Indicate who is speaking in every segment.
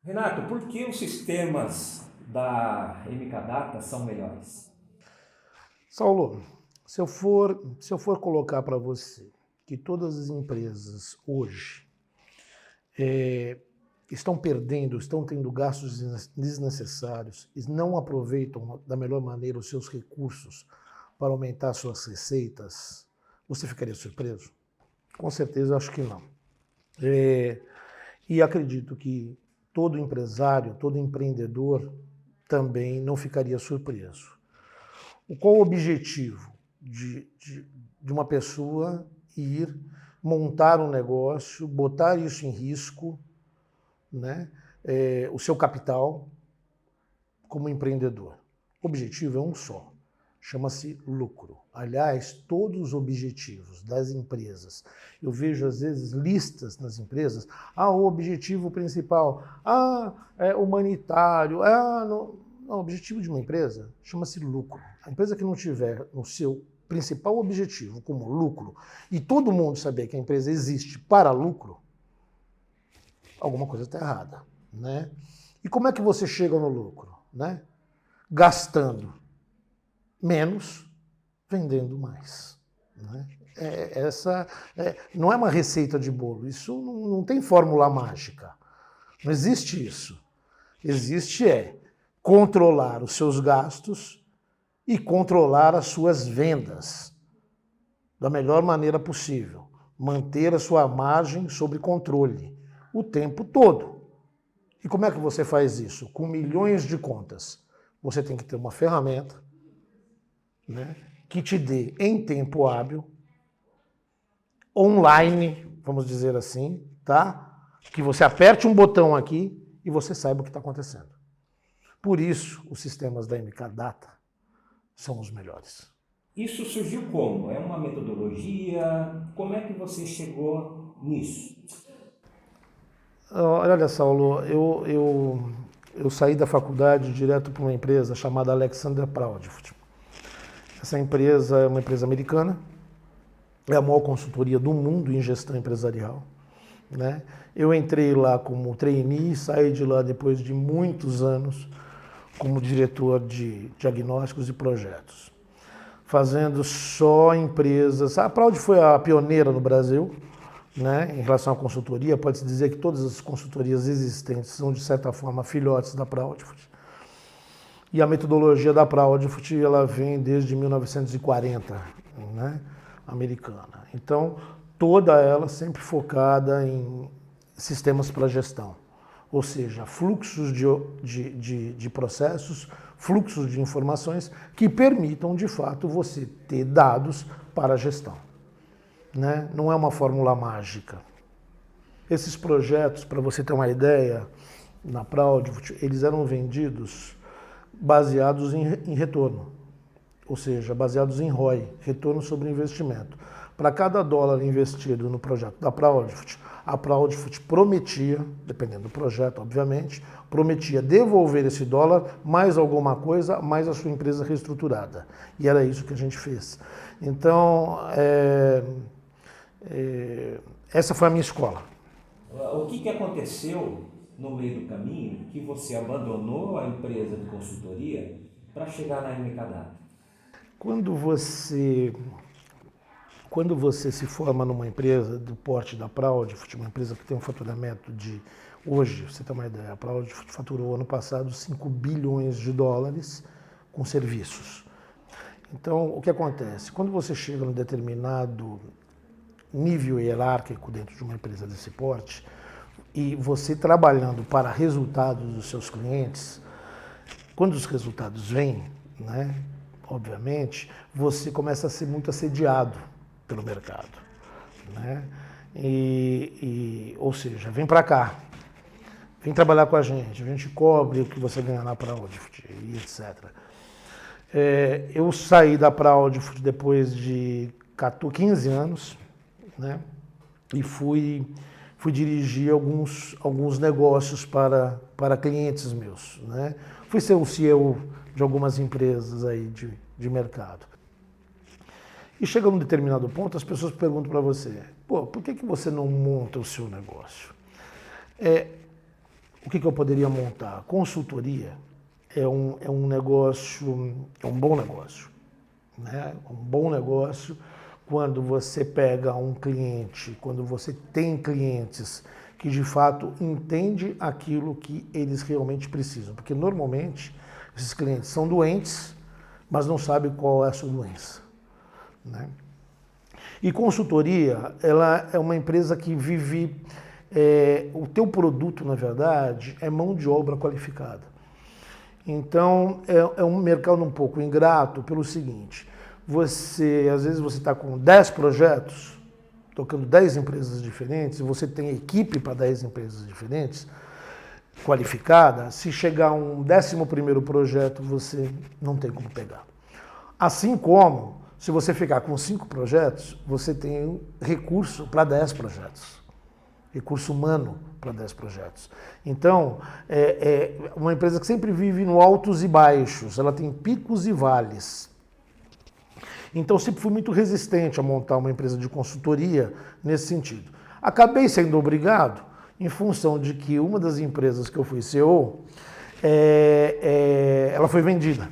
Speaker 1: Renato, por que os sistemas da MK Data são melhores?
Speaker 2: Saulo, se eu for colocar para você que todas as empresas hoje estão perdendo, estão tendo gastos desnecessários e não aproveitam da melhor maneira os seus recursos para aumentar suas receitas, você ficaria surpreso? Com certeza, acho que não. E acredito que todo empresário, todo empreendedor também não ficaria surpreso. Qual o objetivo de uma pessoa ir montar um negócio, botar isso em risco, né? O seu capital como empreendedor? O objetivo é um só, chama-se lucro. Aliás, todos os objetivos das empresas, eu vejo às vezes listas nas empresas, o objetivo principal, é humanitário, não, o objetivo de uma empresa chama-se lucro. A empresa que não tiver no seu principal objetivo como lucro, e todo mundo saber que a empresa existe para lucro, alguma coisa está errada, né? E como é que você chega no lucro, né? Gastando menos, vendendo mais, né? Não é uma receita de bolo, isso não tem fórmula mágica, não existe isso. Existe controlar os seus gastos e controlar as suas vendas da melhor maneira possível, manter a sua margem sob controle o tempo todo. E como é que você faz isso? Com milhões de contas. Você tem que ter uma ferramenta, né, que te dê em tempo hábil, online, vamos dizer assim, tá? Que você aperte um botão aqui e você saiba o que está acontecendo. Por isso, os sistemas da MK Data são os melhores.
Speaker 1: Isso surgiu como? É uma metodologia? Como é que você chegou nisso?
Speaker 2: Olha, Saulo, eu saí da faculdade direto para uma empresa chamada Alexander Proudfoot. Essa empresa é uma empresa americana, é a maior consultoria do mundo em gestão empresarial, né? Eu entrei lá como trainee e saí de lá depois de muitos anos como diretor de diagnósticos e projetos, fazendo só empresas. A Proud foi a pioneira no Brasil, né, em relação à consultoria. Pode-se dizer que todas as consultorias existentes são, de certa forma, filhotes da Proudfoot. E a metodologia da Proudfoot, ela vem desde 1940, né, americana. Então, toda ela sempre focada em sistemas para gestão, ou seja, fluxos de processos, fluxos de informações que permitam, de fato, você ter dados para a gestão, né? Não é uma fórmula mágica. Esses projetos, para você ter uma ideia, na Proudfoot, eles eram vendidos baseados em retorno, ou seja, baseados em ROI, retorno sobre investimento. Para cada dólar investido no projeto da Proudfoot, a Proudfoot prometia, dependendo do projeto, obviamente, prometia devolver esse dólar mais alguma coisa, mais a sua empresa reestruturada. E era isso que a gente fez. Então, essa foi a minha escola.
Speaker 1: O que aconteceu no meio do caminho que você abandonou a empresa de consultoria para chegar na MK Data?
Speaker 2: Quando você Quando você se forma numa empresa do porte da Proudfoot, uma empresa que tem um faturamento de, hoje, você tem uma ideia, a Proudfoot faturou ano passado 5 bilhões de dólares com serviços. Então, o que acontece? Quando você chega num determinado nível hierárquico dentro de uma empresa desse porte, e você trabalhando para resultados dos seus clientes, quando os resultados vêm, né, obviamente, você começa a ser muito assediado pelo mercado, né? Ou seja, vem para cá, vem trabalhar com a gente cobre o que você ganha na Proudfoot e etc. Eu saí da Proudfoot depois de 15 anos, né? E fui dirigir alguns negócios para clientes meus, né? Fui ser o CEO de algumas empresas aí de mercado. E chega num determinado ponto, as pessoas perguntam para você, por que você não monta o seu negócio? o que eu poderia montar? Consultoria é um negócio, é um bom negócio, né? Um bom negócio quando você pega um cliente, quando você tem clientes que de fato entendem aquilo que eles realmente precisam. Porque normalmente esses clientes são doentes, mas não sabem qual é a sua doença, né? E consultoria, ela é uma empresa que vive... o teu produto, na verdade, é mão de obra qualificada. Então, é um mercado um pouco ingrato pelo seguinte, às vezes você está com 10 projetos, tocando 10 empresas diferentes, e você tem equipe para 10 empresas diferentes, qualificada, se chegar um 11º projeto, você não tem como pegar. Assim como, se você ficar com 5 projetos, você tem recurso para 10 projetos. Recurso humano para 10 projetos. Então, é uma empresa que sempre vive no altos e baixos, ela tem picos e vales. Então, sempre fui muito resistente a montar uma empresa de consultoria nesse sentido. Acabei sendo obrigado, em função de que uma das empresas que eu fui CEO, ela foi vendida.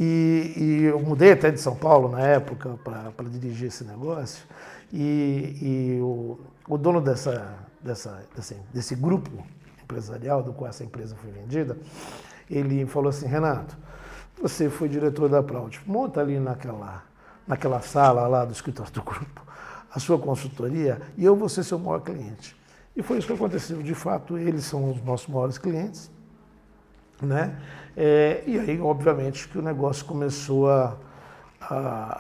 Speaker 2: E eu mudei até de São Paulo na época para dirigir esse negócio. E o dono desse grupo empresarial, do qual essa empresa foi vendida, ele falou assim: Renato, você foi diretor da Proud, monta ali naquela sala lá do escritório do grupo a sua consultoria e eu vou ser seu maior cliente. E foi isso que aconteceu. De fato, eles são os nossos maiores clientes, né? E aí, obviamente, que o negócio começou a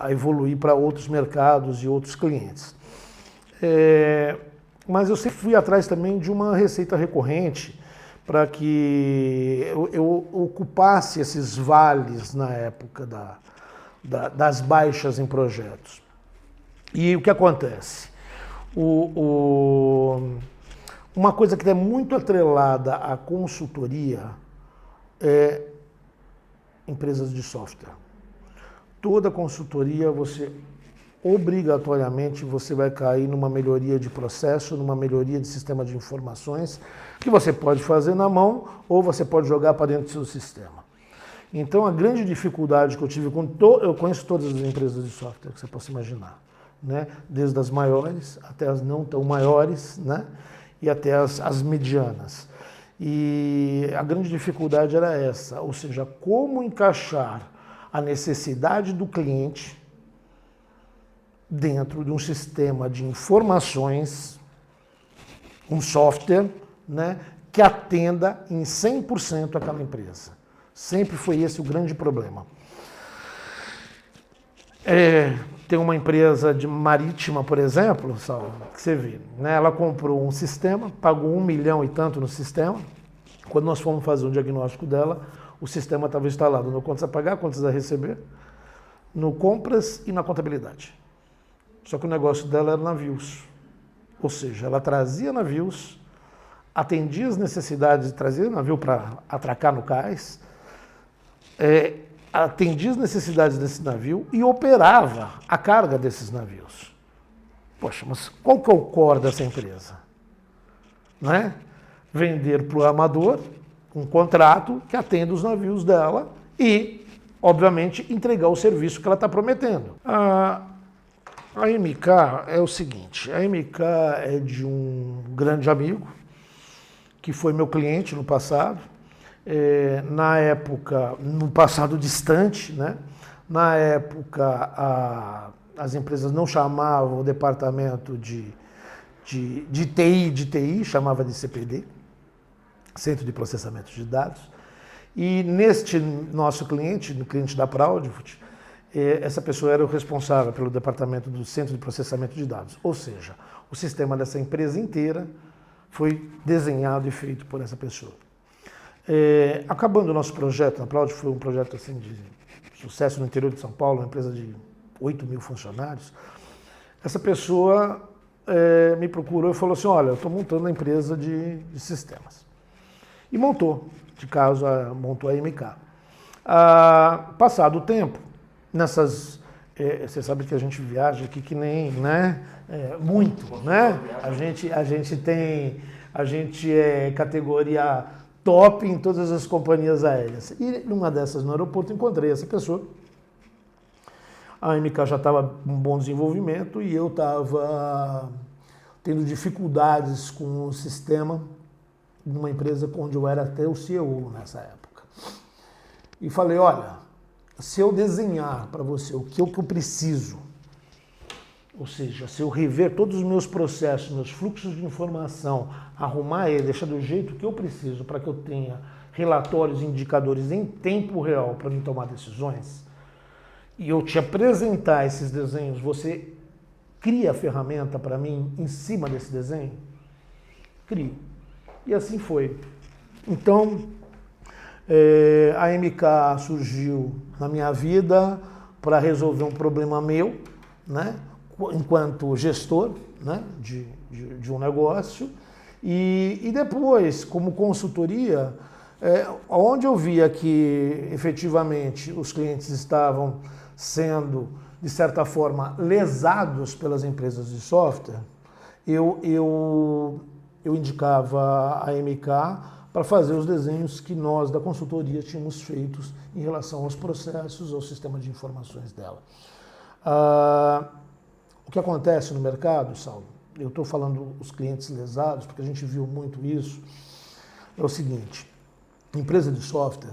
Speaker 2: evoluir para outros mercados e outros clientes. Mas eu sempre fui atrás também de uma receita recorrente para que eu ocupasse esses vales na época das baixas em projetos. E o que acontece? Uma coisa que é muito atrelada à consultoria é empresas de software. Toda consultoria, obrigatoriamente você vai cair numa melhoria de processo, numa melhoria de sistema de informações, que você pode fazer na mão ou você pode jogar para dentro do seu sistema. Então, a grande dificuldade que eu tive eu conheço todas as empresas de software que você possa imaginar, né? Desde as maiores até as não tão maiores, né? E até as medianas. E a grande dificuldade era essa, ou seja, como encaixar a necessidade do cliente dentro de um sistema de informações, um software, né, que atenda em 100% aquela empresa. Sempre foi esse o grande problema. Tem uma empresa marítima, por exemplo, que você vê, né, ela comprou um sistema, pagou 1 milhão e tanto no sistema. Quando nós fomos fazer um diagnóstico dela, o sistema estava instalado no contas a pagar, contas a receber, no compras e na contabilidade. Só que o negócio dela era navios. Ou seja, ela trazia navios, atendia as necessidades, trazia navio para atracar no cais, atendia as necessidades desse navio e operava a carga desses navios. Poxa, mas qual que é o core dessa empresa? Né? Vender para o armador um contrato que atenda os navios dela e, obviamente, entregar o serviço que ela está prometendo. A MK é o seguinte, a MK é de um grande amigo, que foi meu cliente no passado, na época, no passado distante, né? Na época as empresas não chamavam o departamento de TI, chamava de CPD, Centro de Processamento de Dados, e neste nosso cliente, no cliente da Proudfoot, essa pessoa era o responsável pelo departamento do Centro de Processamento de Dados, ou seja, o sistema dessa empresa inteira foi desenhado e feito por essa pessoa. Acabando o nosso projeto na Proud, foi um projeto assim, de sucesso no interior de São Paulo, uma empresa de 8 mil funcionários, essa pessoa me procurou e falou assim: olha, eu estou montando uma empresa de sistemas. E montou a MK. Passado o tempo, você sabe que a gente viaja aqui que nem, né? Muito, né? A gente tem a gente é categoria top em todas as companhias aéreas. E numa dessas, no aeroporto, encontrei essa pessoa. A AMK já estava com um bom desenvolvimento e eu estava tendo dificuldades com o sistema numa empresa onde eu era até o CEO nessa época. E falei, olha, se eu desenhar para você o que eu preciso, ou seja, se eu rever todos os meus processos, meus fluxos de informação, arrumar ele, deixar do jeito que eu preciso para que eu tenha relatórios e indicadores em tempo real para me tomar decisões, e eu te apresentar esses desenhos, você cria a ferramenta para mim em cima desse desenho? Crio. E assim foi. Então, a AMK surgiu na minha vida para resolver um problema meu, né, enquanto gestor, né, de um negócio, e depois, como consultoria, onde eu via que efetivamente os clientes estavam sendo, de certa forma, lesados pelas empresas de software, eu indicava a AMK para fazer os desenhos que nós da consultoria tínhamos feitos em relação aos processos, ao sistema de informações dela. O que acontece no mercado, Saulo, eu estou falando os clientes lesados, porque a gente viu muito isso, é o seguinte, a empresa de software,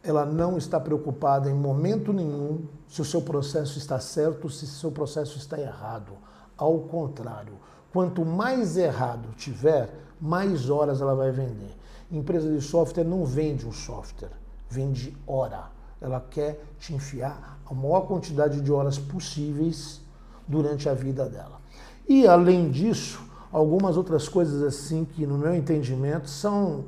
Speaker 2: ela não está preocupada em momento nenhum se o seu processo está certo, se o seu processo está errado. Ao contrário, quanto mais errado tiver, mais horas ela vai vender. Empresa de software não vende um software, vende hora. Ela quer te enfiar a maior quantidade de horas possíveis durante a vida dela. E, além disso, algumas outras coisas assim que, no meu entendimento, são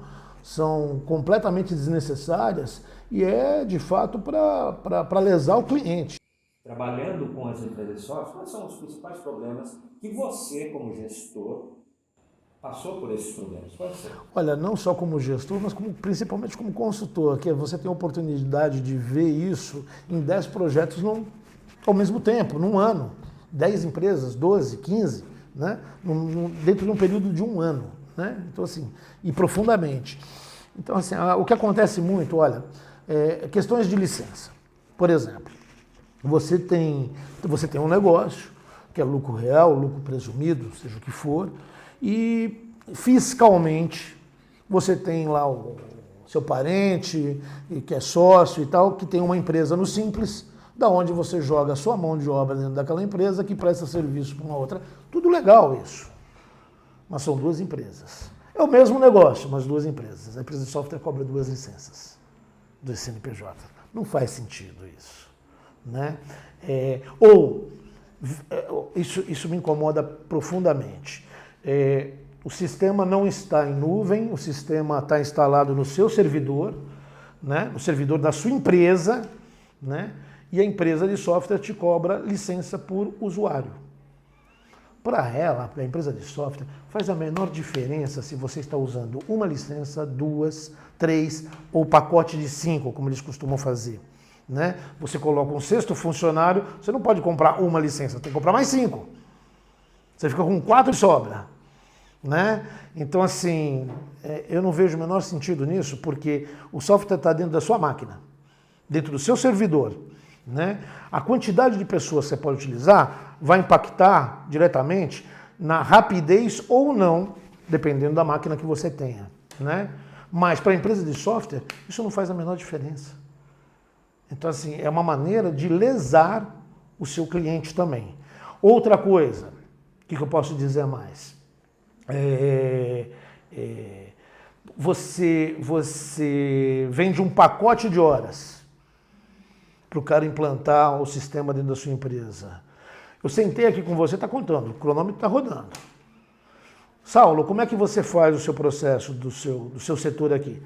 Speaker 2: completamente desnecessárias e é, de fato, para lesar o cliente.
Speaker 1: Trabalhando com as empresas de software, quais são os principais problemas que você, como gestor, passou por esses problemas? Quais são?
Speaker 2: Olha, não só como gestor, mas principalmente como consultor, que você tem a oportunidade de ver isso em 10 projetos ao mesmo tempo, num ano. 10 empresas, 12, 15, né? Dentro de um período de um ano. Né? Então, assim, e profundamente. Então, assim, o que acontece muito, olha, questões de licença. Por exemplo, você tem um negócio, que é lucro real, lucro presumido, seja o que for, e fiscalmente você tem lá o seu parente, que é sócio e tal, que tem uma empresa no Simples, da onde você joga a sua mão de obra dentro daquela empresa que presta serviço para uma outra. Tudo legal isso. Mas são duas empresas. É o mesmo negócio, mas duas empresas. A empresa de software cobra 2 licenças do CNPJ. Não faz sentido isso. Né? Isso me incomoda profundamente. O sistema não está em nuvem, o sistema está instalado no seu servidor, né? No servidor da sua empresa, né? E a empresa de software te cobra licença por usuário. Para ela, para a empresa de software, faz a menor diferença se você está usando uma licença, 2, 3 ou pacote de 5, como eles costumam fazer. Né? Você coloca um 6º funcionário, você não pode comprar uma licença, tem que comprar mais 5. Você fica com 4 e sobra. Né? Então, assim, eu não vejo o menor sentido nisso, porque o software está dentro da sua máquina, dentro do seu servidor. Né? A quantidade de pessoas que você pode utilizar vai impactar diretamente na rapidez ou não, dependendo da máquina que você tenha. Né? Mas para a empresa de software, isso não faz a menor diferença. Então, assim, é uma maneira de lesar o seu cliente também. Outra coisa, o que eu posso dizer mais? Você vende um pacote de horas para o cara implantar o sistema dentro da sua empresa. Eu sentei aqui com você, está contando, o cronômetro está rodando. Saulo, como é que você faz o seu processo do seu setor aqui?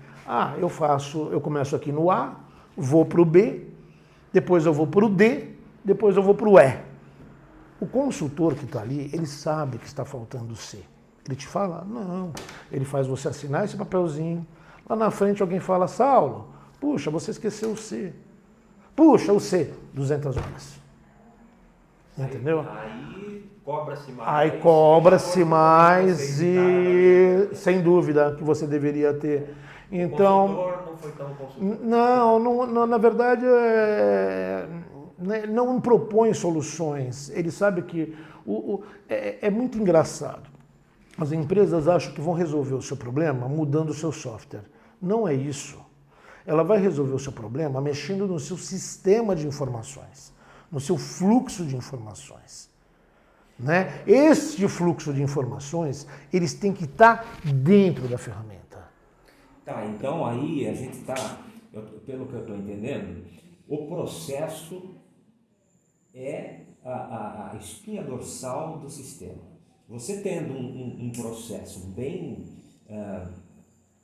Speaker 2: Eu começo aqui no A, vou para o B, depois eu vou para o D, depois eu vou para o E. O consultor que está ali, ele sabe que está faltando o C. Ele te fala, não, ele faz você assinar esse papelzinho. Lá na frente alguém fala, Saulo, puxa, você esqueceu o C. Puxa, o C, 200 horas. Entendeu?
Speaker 1: Aí cobra-se mais.
Speaker 2: Aí cobra-se mais e sem dúvida que você deveria ter. Então,
Speaker 1: O consultor não foi tão consultor.
Speaker 2: não, na verdade, não propõe soluções. Ele sabe que é muito engraçado. As empresas acham que vão resolver o seu problema mudando o seu software. Não é isso. Ela vai resolver o seu problema mexendo no seu sistema de informações, no seu fluxo de informações. Né? Este fluxo de informações, eles têm que estar dentro da ferramenta.
Speaker 1: Tá, então aí a gente está, pelo que eu estou entendendo, o processo é a espinha dorsal do sistema. Você tendo um processo bem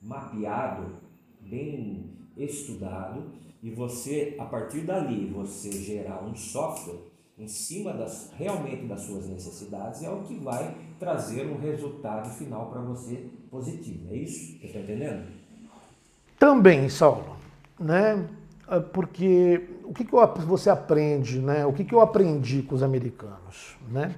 Speaker 1: mapeado, bem estudado, e você, a partir dali, você gerar um software em cima realmente das suas necessidades, é o que vai trazer um resultado final para você positivo. É isso? Você está entendendo?
Speaker 2: Também, Saulo, né? Porque o que você aprende, né? O que eu aprendi com os americanos, né?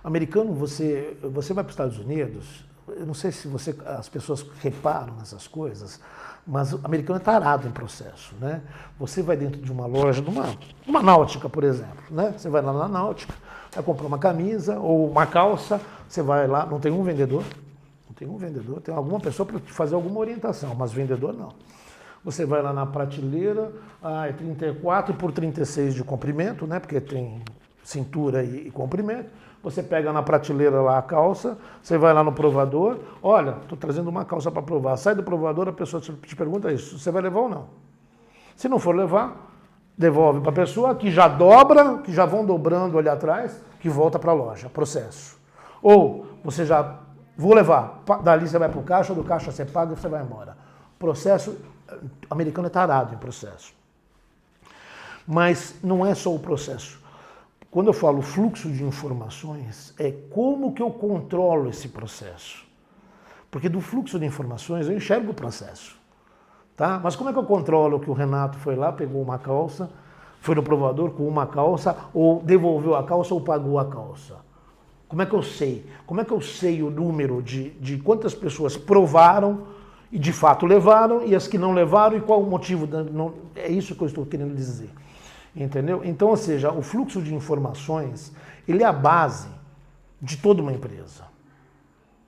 Speaker 2: Americano, você vai para os Estados Unidos, eu não sei se as pessoas reparam nessas coisas, mas o americano é tarado em processo, né? Você vai dentro de uma loja, uma náutica, por exemplo, né? Você vai lá na náutica, vai comprar uma camisa ou uma calça, você vai lá, não tem um vendedor, tem alguma pessoa para te fazer alguma orientação, mas vendedor não. Você vai lá na prateleira, é 34 por 36 de comprimento, né? Porque tem cintura e comprimento. Você pega na prateleira lá a calça, você vai lá no provador, olha, estou trazendo uma calça para provar. Sai do provador, a pessoa te pergunta isso, você vai levar ou não? Se não for levar, devolve para a pessoa que já dobra, que já vão dobrando ali atrás, que volta para a loja, processo. Ou você já, vou levar, dali você vai para o caixa, do caixa você paga e você vai embora. Processo, americano é tarado em processo. Mas não é só o processo. Quando eu falo fluxo de informações, é como que eu controlo esse processo. Porque do fluxo de informações eu enxergo o processo. Tá? Mas como é que eu controlo que o Renato foi lá, pegou uma calça, foi no provador com uma calça, ou devolveu a calça ou pagou a calça? Como é que eu sei? Como é que eu sei o número de quantas pessoas provaram e de fato levaram, e as que não levaram, e qual o motivo? É isso que eu estou querendo dizer. Entendeu? Então, ou seja, o fluxo de informações, ele é a base de toda uma empresa.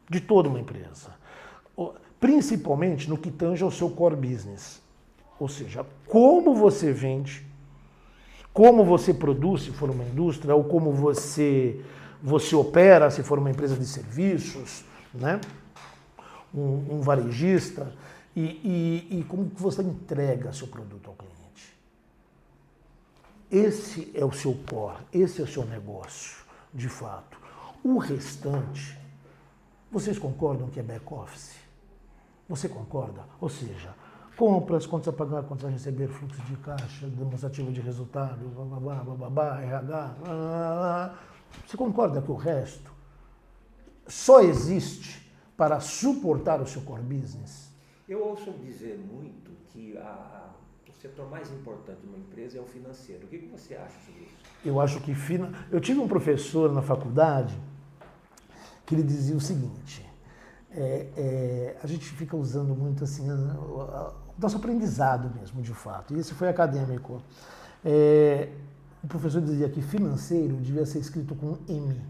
Speaker 2: De toda uma empresa. Principalmente no que tange ao seu core business. Ou seja, como você vende, como você produz, se for uma indústria, ou como você opera, se for uma empresa de serviços, né? Um varejista, e como você entrega seu produto ao cliente. Esse é o seu core, esse é o seu negócio, de fato. O restante, vocês concordam que é back-office? Você concorda? Ou seja, compras, quantos a pagar, quantos a receber, fluxo de caixa, demonstrativo de resultado, RH, Você concorda que o resto só existe para suportar o seu core business?
Speaker 1: Eu ouço dizer muito que o setor mais importante de uma empresa é o financeiro. O que você acha sobre isso?
Speaker 2: Eu acho que... Eu tive um professor na faculdade que ele dizia o seguinte, a gente fica usando muito assim, o nosso aprendizado mesmo, de fato, e esse foi acadêmico. O professor dizia que financeiro devia ser escrito com M,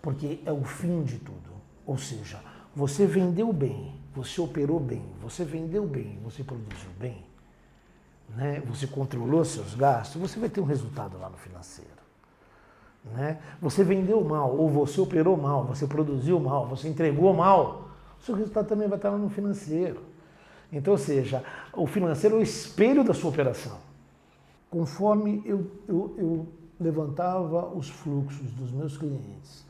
Speaker 2: porque é o fim de tudo. Ou seja, você vendeu bem, você operou bem, você vendeu bem, você produziu bem, né? Você controlou seus gastos, você vai ter um resultado lá no financeiro. Né? Você vendeu mal, ou você operou mal, você produziu mal, você entregou mal, o seu resultado também vai estar lá no financeiro. Então, ou seja, o financeiro é o espelho da sua operação. Conforme eu levantava os fluxos dos meus clientes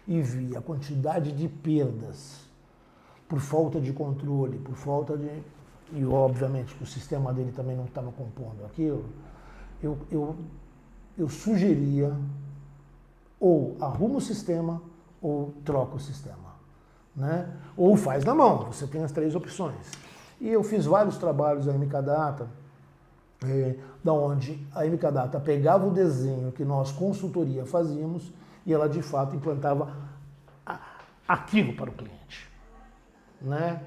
Speaker 2: e via a quantidade de perdas por falta de controle, por falta de... E, obviamente, que o sistema dele também não estava compondo aquilo, eu sugeria ou arruma o sistema ou troca o sistema. Né? Ou faz na mão, você tem as três opções. E eu fiz vários trabalhos na MK Data, da onde a MK Data pegava o desenho que nós, consultoria, fazíamos e ela de fato implantava aquilo para o cliente. Né?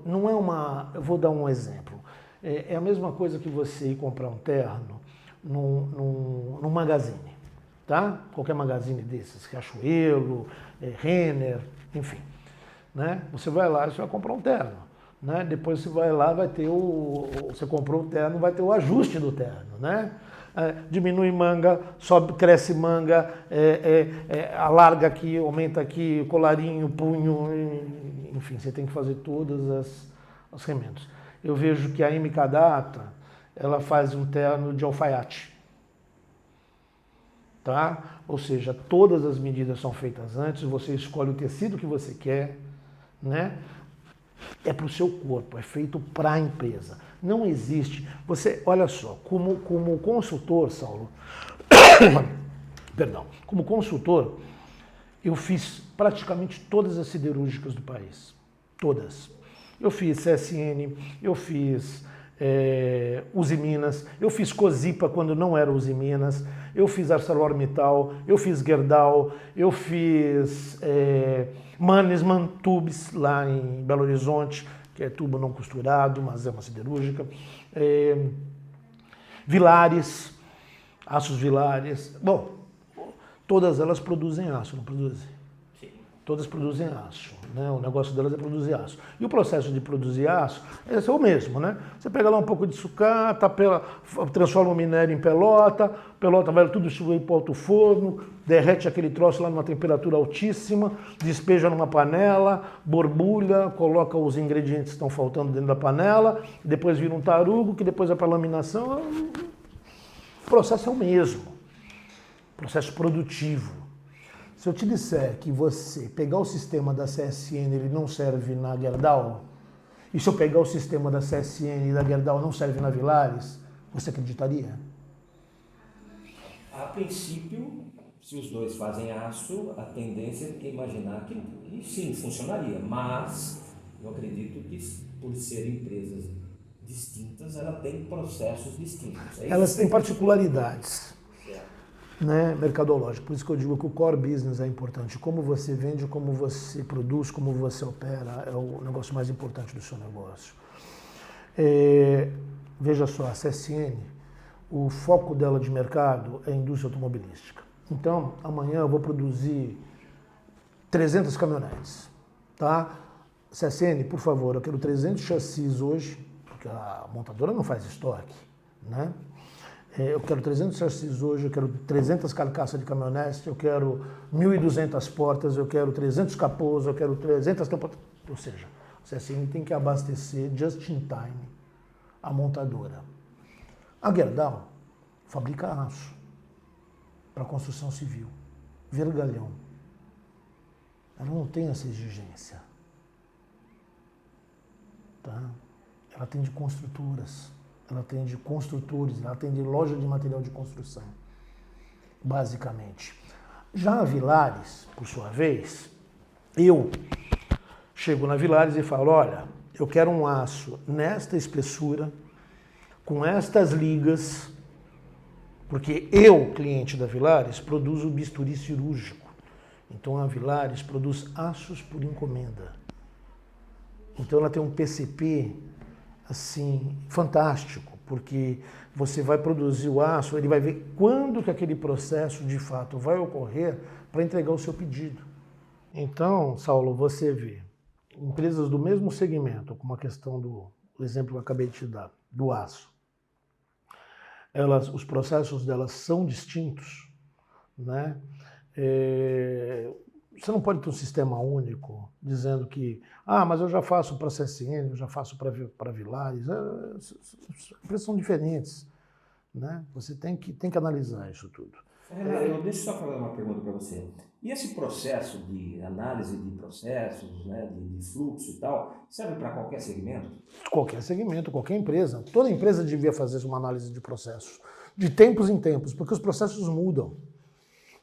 Speaker 2: Não é uma... Eu vou dar um exemplo. É a mesma coisa que você ir comprar um terno num magazine, tá? Qualquer magazine desses, Riachuelo, Renner, enfim. Né? Você vai lá e você vai comprar um terno. Né? Depois você vai lá, vai ter você comprou o terno, vai ter o ajuste do terno. Né? Diminui manga, sobe, cresce manga, alarga aqui, aumenta aqui, colarinho, punho, enfim, você tem que fazer todas as remendos. Eu vejo que a MK Data, ela faz um terno de alfaiate. Tá? Ou seja, todas as medidas são feitas antes, você escolhe o tecido que você quer, né? É para o seu corpo, é feito para a empresa. Não existe. Você, olha só, como consultor, Saulo, perdão, como consultor, eu fiz praticamente todas as siderúrgicas do país. Todas. Eu fiz CSN, eu fiz Usiminas, eu fiz Cosipa quando não era Usiminas, eu fiz ArcelorMittal, eu fiz Gerdau, eu fiz Mannesmann Tubes lá em Belo Horizonte, que é tubo não costurado, mas é uma siderúrgica. Villares, Aços Villares. Bom, todas elas produzem aço, não produzem? Sim. Todas produzem aço. Né? O negócio delas é produzir aço. E o processo de produzir aço é o mesmo. Né? Você pega lá um pouco de sucata, transforma o minério em pelota vai tudo subir para o alto forno, derrete aquele troço lá numa temperatura altíssima, despeja numa panela, borbulha, coloca os ingredientes que estão faltando dentro da panela, depois vira um tarugo, que depois é para laminação. O processo é o mesmo. Processo produtivo. Se eu te disser que você pegar o sistema da CSN, ele não serve na Gerdau, e se eu pegar o sistema da CSN e da Gerdau não serve na Villares, você acreditaria?
Speaker 1: A princípio, se os dois fazem aço, a tendência é imaginar que sim, funcionaria, mas eu acredito que por serem empresas distintas, ela tem processos distintos.
Speaker 2: Elas têm particularidades. Né, mercadológico. Por isso que eu digo que o core business é importante. Como você vende, como você produz, como você opera, é o negócio mais importante do seu negócio. Veja só, a CSN, o foco dela de mercado é a indústria automobilística. Então, amanhã eu vou produzir 300 caminhonetes. Tá? CSN, por favor, eu quero 300 chassis hoje, porque a montadora não faz estoque, né? Eu quero 300 chassis hoje, eu quero 300 carcaças de caminhonete, eu quero 1.200 portas, eu quero 300 capôs, eu quero 300 tampas. Ou seja, o CSN tem que abastecer just in time a montadora. A Gerdau fabrica aço para construção civil, vergalhão. Ela não tem essa exigência. Tá? Ela tem de construtoras. Ela atende construtores, ela atende loja de material de construção, basicamente. Já a Villares, por sua vez, eu chego na Villares e falo, olha, eu quero um aço nesta espessura, com estas ligas, porque eu, cliente da Villares, produzo bisturi cirúrgico. Então a Villares produz aços por encomenda. Então ela tem um PCP assim, fantástico, porque você vai produzir o aço, ele vai ver quando que aquele processo de fato vai ocorrer para entregar o seu pedido. Então, Saulo, você vê empresas do mesmo segmento, como a questão do exemplo que eu acabei de te dar, do aço. Os processos delas são distintos, né? Você não pode ter um sistema único dizendo que, mas eu já faço para CSN, eu já faço para Villares. As empresas são diferentes, né? Você tem que analisar isso tudo.
Speaker 1: Renato, deixa eu só fazer uma pergunta para você. E esse processo de análise de processos, né, de fluxo e tal, serve para qualquer segmento?
Speaker 2: Qualquer segmento, qualquer empresa. Toda empresa devia fazer uma análise de processos, de tempos em tempos, porque os processos mudam,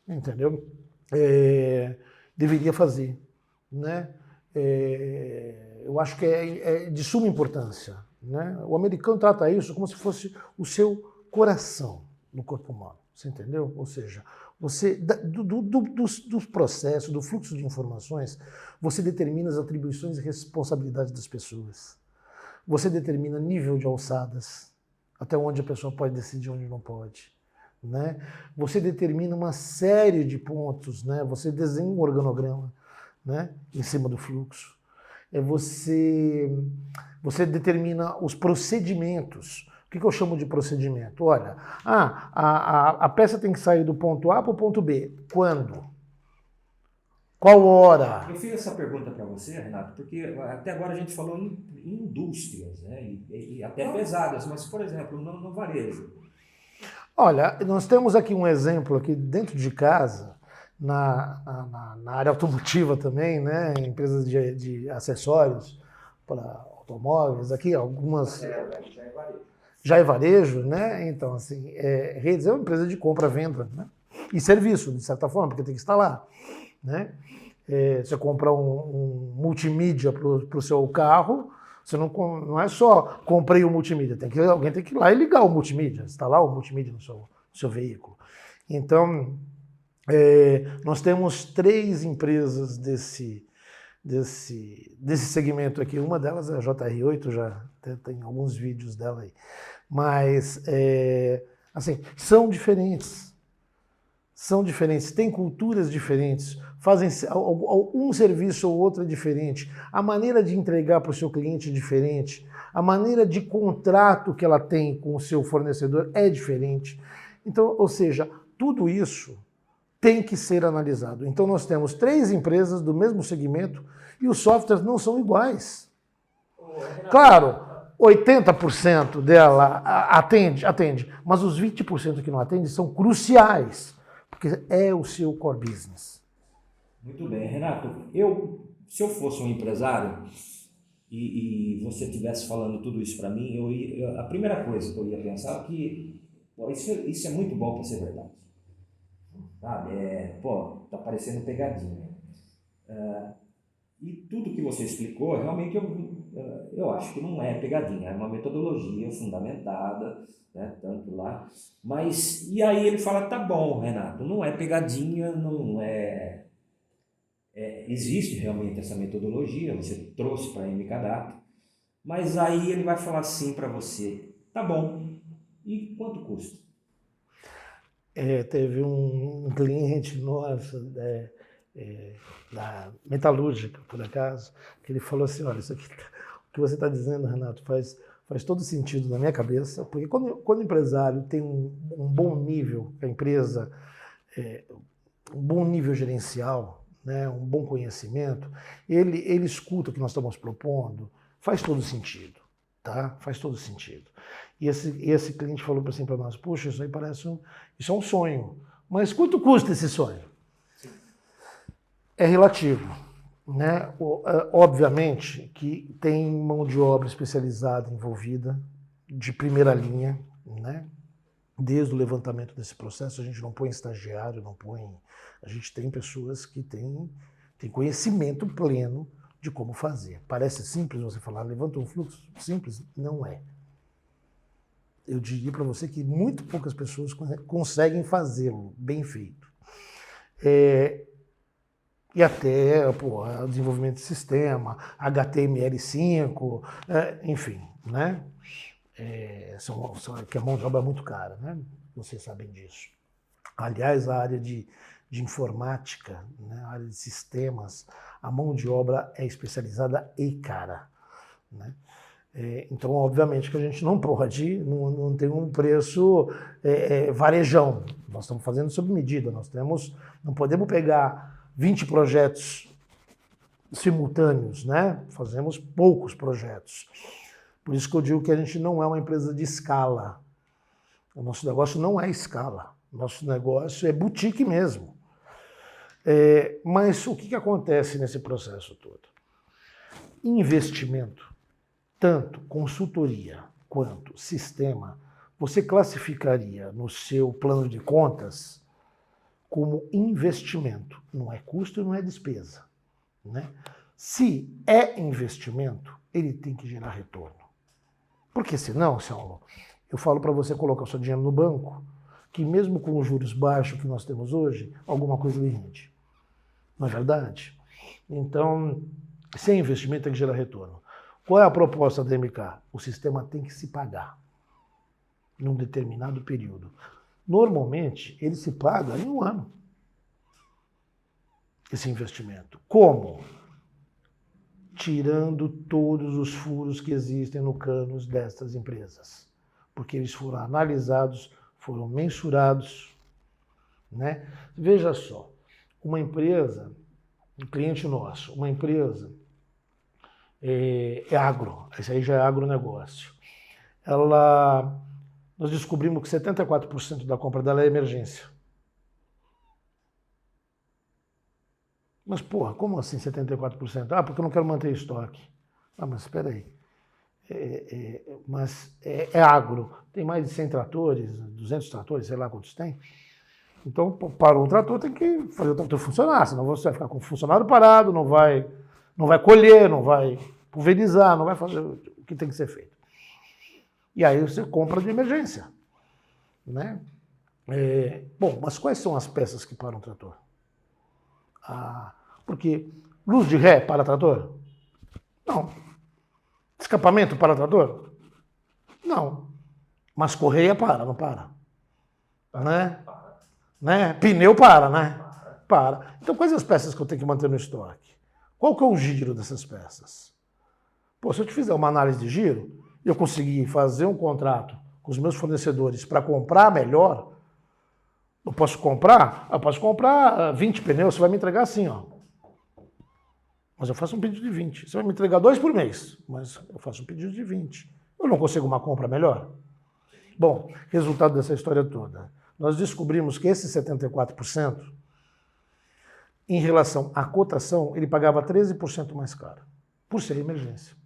Speaker 2: entendeu? Deveria fazer, né? Eu acho que é de suma importância né? O americano trata isso como se fosse o seu coração no corpo humano. Você entendeu? Ou seja, você, dos processos, do fluxo de informações, você determina as atribuições e responsabilidades das pessoas. Você determina nível de alçadas, até onde a pessoa pode decidir, onde não pode. Né? Você determina uma série de pontos, né? Você desenha um organograma, né? Em cima do fluxo. Você determina os procedimentos. O que eu chamo de procedimento? Olha, a peça tem que sair do ponto A para o ponto B. Quando? Qual hora?
Speaker 1: Eu fiz essa pergunta para você, Renato, porque até agora a gente falou em indústrias, né? E até pesadas, mas, por exemplo, no varejo.
Speaker 2: Olha, nós temos aqui um exemplo aqui dentro de casa, na área automotiva também, né? Empresas de acessórios para automóveis, aqui algumas... Já é varejo, né? Então, assim, Redes é uma empresa de compra-venda, né? E serviço, de certa forma, porque tem que instalar, né? Você compra um multimídia para o seu carro, você não é só comprei o multimídia, alguém tem que ir lá e ligar o multimídia, instalar o multimídia no seu veículo. Então, nós temos 3 empresas desse segmento aqui. Uma delas é a JR8, já tem alguns vídeos dela aí. Mas, assim, são diferentes. São diferentes, têm culturas diferentes, fazem um serviço ou outro é diferente, a maneira de entregar para o seu cliente é diferente, a maneira de contrato que ela tem com o seu fornecedor é diferente. Então, ou seja, tudo isso tem que ser analisado. Então nós temos 3 empresas do mesmo segmento e os softwares não são iguais. Claro, 80% dela atende, mas os 20% que não atende são cruciais. Porque é o seu core business.
Speaker 1: Muito bem, Renato. Se eu fosse um empresário e você estivesse falando tudo isso para mim, a primeira coisa que eu ia pensar é que isso é muito bom para ser verdade. Sabe? Tá parecendo pegadinha. E tudo que você explicou, realmente eu acho que não é pegadinha, é uma metodologia fundamentada, né, tanto lá. Mas, e aí ele fala, tá bom, Renato, não é pegadinha, não é... existe realmente essa metodologia, você trouxe para a MKData, mas aí ele vai falar assim para você, tá bom, e quanto custa?
Speaker 2: Teve um cliente nosso, da metalúrgica, por acaso, que ele falou assim, olha, isso aqui, o que você está dizendo, Renato, faz todo sentido na minha cabeça, porque quando o empresário tem um bom nível, a empresa, um bom nível gerencial, né, um bom conhecimento, ele escuta o que nós estamos propondo, faz todo sentido, tá? Faz todo sentido. E esse cliente falou assim para nós, poxa, isso aí isso é um sonho, mas quanto custa esse sonho? É relativo, né? Obviamente que tem mão de obra especializada envolvida, de primeira linha, né? Desde o levantamento desse processo, a gente não põe estagiário, a gente tem pessoas que têm conhecimento pleno de como fazer. Parece simples você falar, levanta um fluxo simples? Não é. Eu diria para você que muito poucas pessoas conseguem fazê-lo bem feito. E até o desenvolvimento de sistema, HTML5, enfim, né? Que a mão de obra é muito cara, né? Vocês sabem disso. Aliás, a área de informática, né? A área de sistemas, a mão de obra é especializada e cara, né? Então, obviamente que a gente não pode, não tem um preço varejão. Nós estamos fazendo sob medida, não podemos pegar 20 projetos simultâneos, né? Fazemos poucos projetos. Por isso que eu digo que a gente não é uma empresa de escala. O nosso negócio não é escala. O nosso negócio é boutique mesmo. Mas o que acontece nesse processo todo? Investimento, tanto consultoria quanto sistema, você classificaria no seu plano de contas como investimento. Não é custo e não é despesa, né? Se é investimento, ele tem que gerar retorno. Porque senão, Saulo, eu falo para você colocar o seu dinheiro no banco, que mesmo com os juros baixos que nós temos hoje, alguma coisa lhe rende. Não é verdade? Então, sem investimento tem que gerar retorno. Qual é a proposta da MK? O sistema tem que se pagar num determinado período. Normalmente, ele se paga em um ano, esse investimento. Como? Tirando todos os furos que existem no canos destas empresas. Porque eles foram analisados, foram mensurados, né? Veja só, uma empresa, um cliente nosso, uma empresa é agro, esse aí já é agronegócio. Nós descobrimos que 74% da compra dela é emergência. Mas, porra, como assim 74%? Ah, porque eu não quero manter estoque. Ah, mas espera aí. É agro. Tem mais de 100 tratores, 200 tratores, sei lá quantos tem. Então, para o trator tem que fazer o trator funcionar, senão você vai ficar com o funcionário parado, não vai colher, não vai pulverizar, não vai fazer o que tem que ser feito. E aí você compra de emergência, né? Bom, mas quais são as peças que param o trator? Porque luz de ré para trator? Não. Escapamento para trator? Não. Mas correia para, não para? Né? Pneu para, né? Para. Então, quais as peças que eu tenho que manter no estoque? Qual que é o giro dessas peças? Pô, se eu te fizer uma análise de giro, eu conseguir fazer um contrato com os meus fornecedores para comprar melhor, eu posso comprar 20 pneus, você vai me entregar assim, ó. Mas eu faço um pedido de 20. Você vai me entregar 2 por mês, mas eu faço um pedido de 20. Eu não consigo uma compra melhor? Bom, resultado dessa história toda. Nós descobrimos que esse 74%, em relação à cotação, ele pagava 13% mais caro, por ser emergência.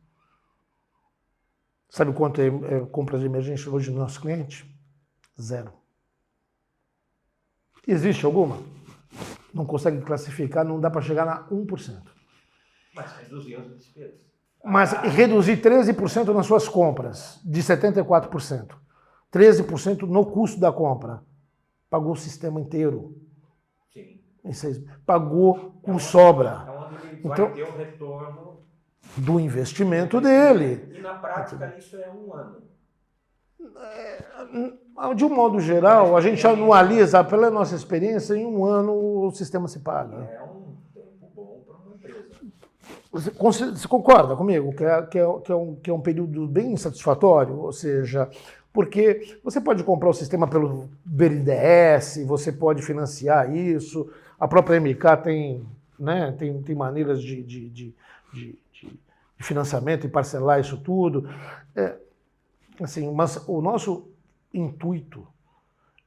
Speaker 2: Sabe quanto é compra de emergência hoje do nosso cliente? 0. Existe alguma? Não consegue classificar, não dá para chegar na 1%.
Speaker 1: Mas reduzir as despesas.
Speaker 2: Mas reduzir 13% nas suas compras, de 74%. 13% no custo da compra. Pagou o sistema inteiro.
Speaker 1: Sim.
Speaker 2: Pagou com sobra.
Speaker 1: É onde ele
Speaker 2: Então,
Speaker 1: vai ter o retorno
Speaker 2: do investimento dele.
Speaker 1: E na prática isso é um ano.
Speaker 2: De um modo geral, a gente anualiza, pela nossa experiência, em um ano o sistema se paga.
Speaker 1: É um tempo bom para uma empresa.
Speaker 2: Você concorda comigo que é um período bem satisfatório? Ou seja, porque você pode comprar o sistema pelo BNDES, você pode financiar isso, a própria MK tem maneiras de financiamento e parcelar isso tudo. Mas o nosso intuito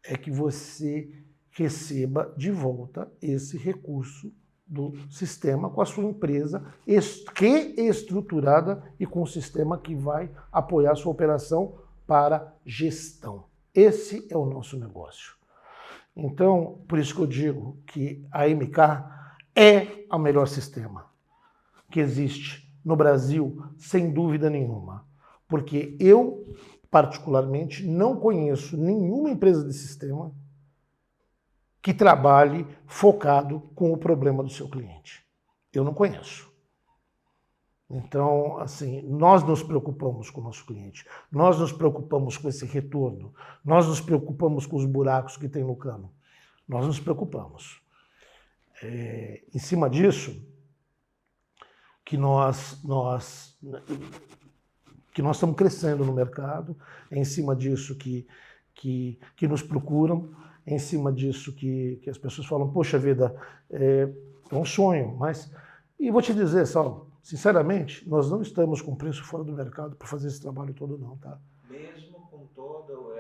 Speaker 2: é que você receba de volta esse recurso do sistema com a sua empresa estruturada e com um sistema que vai apoiar a sua operação para gestão. Esse é o nosso negócio. Então, por isso que eu digo que a MK é o melhor sistema que existe no Brasil, sem dúvida nenhuma. Porque eu, particularmente, não conheço nenhuma empresa de sistema que trabalhe focado com o problema do seu cliente. Eu não conheço. Então, assim, nós nos preocupamos com o nosso cliente, nós nos preocupamos com esse retorno, nós nos preocupamos com os buracos que tem no cano. Nós nos preocupamos. Em cima disso, que nós estamos crescendo no mercado, é em cima disso que nos procuram, é em cima disso que as pessoas falam, poxa vida, é um sonho, mas... E vou te dizer, Saulo, sinceramente, nós não estamos com preço fora do mercado para fazer esse trabalho todo não, tá?
Speaker 1: Mesmo com todo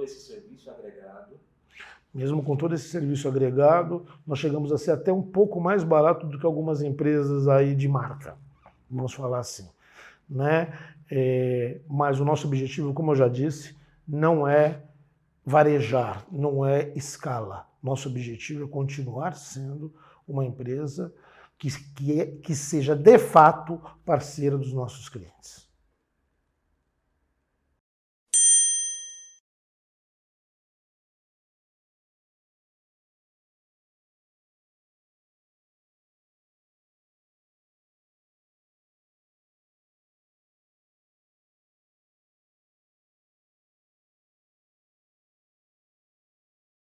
Speaker 1: esse serviço agregado?
Speaker 2: Mesmo com todo esse serviço agregado, nós chegamos a ser até um pouco mais barato do que algumas empresas aí de marca, vamos falar assim, né? Mas o nosso objetivo, como eu já disse, não é varejar, não é escala. Nosso objetivo é continuar sendo uma empresa que seja de fato parceira dos nossos clientes.